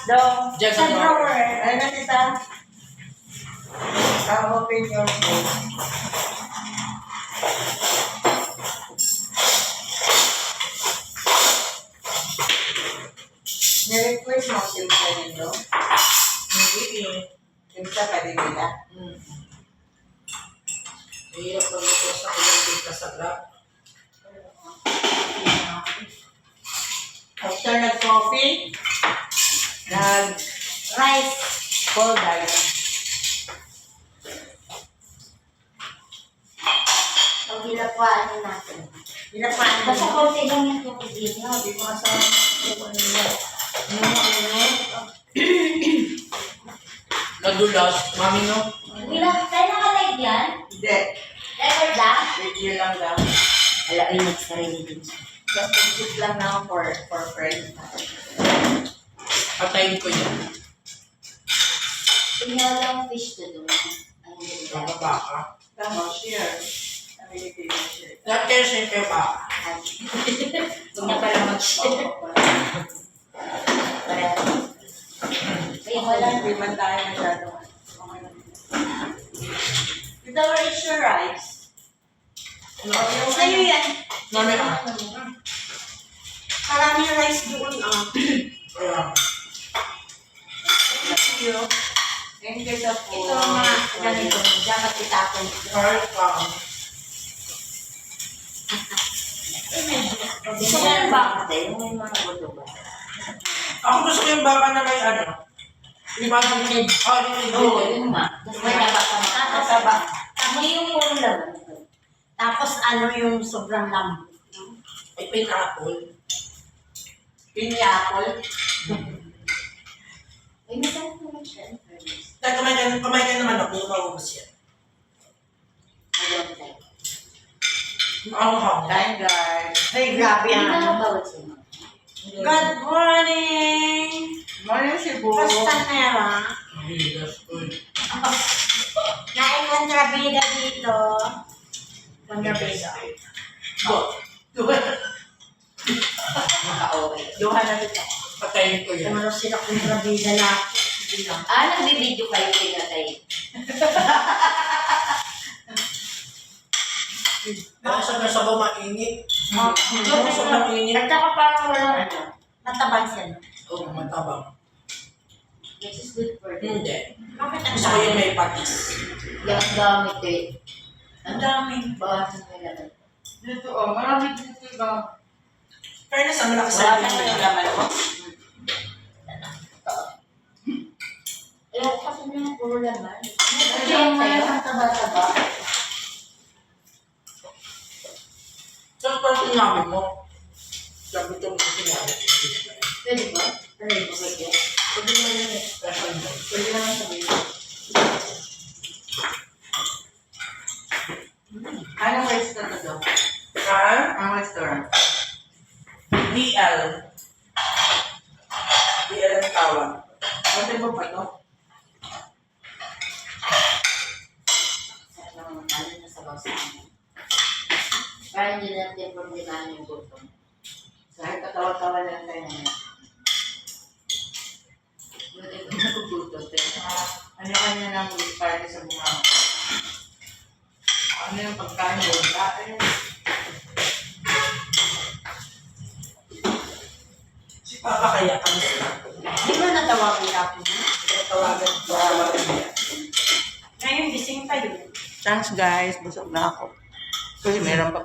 Dong, Diyan sa sa drawer. Ayun na, tita. Open your phone. Ni-request mo yung sa ninyo? Hindi eh. Yung sa kanila. Mahirap pag-ito sa kulang sa Grab. After nag-coffee, nag-rice cold rice. Ang ginapaano natin. Ginapaan mo. Basta konti lang yung tubig dito. Hindi ko masarap yung ano niya. Nadulas. Mami no? Tayo nakalive yan? Hindi. Record lang? Video lang lang. Wala, ay nagsarili din siya. Just a tip lang na for friends. Patayin ko yan. Tingnan lang fish to doon. Ay, Mga baka. Tama, share. Sabi ni Tina, share. Lahat kayo siyempre baka. Huwag na pala mag-share. Kaya wala. Hindi man tayo masyado. Ito, where is your rice? Sa'yo yan. Mami ah. Marami rice doon, ah. Kaya. Thank you. Thank you sa po. Ito mga ganito. Dapat itapon. Kahit pa. Gusto mo yung baka tayo? May mga buto ba? Ako gusto ko yung baka na may ano. Iba ng kid. Oo, yun nga. Gusto mo yung baka Mataba. Tapos yung puro laman. Tapos ano yung sobrang lambot? May pineapple. Pineapple. Ay, masarap naman siya. Dahil kumain ka naman ako, yung maubos yan. Ayun tayo. Ano ka? Hi guys. Hey, grabe Hindi yan. na bawal siya. Good morning! Morning, Cebu. Pastanera. Hindi, that's good. Naikontrabida dito. Kontrabida. Go. Okay. Duha na dito. Patayin ko yan. Kung sila kontrabida na. Nagbibideo kayo pinatay. Pero sa mainit. Oh, Pero sa mainit. At saka parang walang ano. Matabang siya. No? Oo, matabang. This is good for you. Hindi. Bakit ang Gusto ko yung may patis. Yung gamit eh. Ang dami. Bawasan mo lang. Dito, oh. Marami dito ba? Fairness, ang malakas Wala sa na yung laman mo. Ayaw kasi nyo puro laman. Ito yung mga taba-taba. So, parang sinabi mo. Sabi ko mo sinabi. Pwede ba? Pwede ba? Pwede. Pwede mo yung expression mo. Pwede naman sabihin. Anong restaurant na to? Ha? Anong restaurant? DL. DL ang tawag. Pwede mo pa to? Ano na sa bawsa namin. Parang hindi natin problemahan yung gutom. Kahit katawa-tawa lang tayo ngayon. Buti ko nagugutom. Ano-ano nang party sa bunga. Ano yung pagkain doon? Kain. Si Papa kaya kami sila. Di ba natawagin natin yun? Tawagan niya. Ngayon, gising pa yun. Thanks guys, busog na ako. Kasi meron pa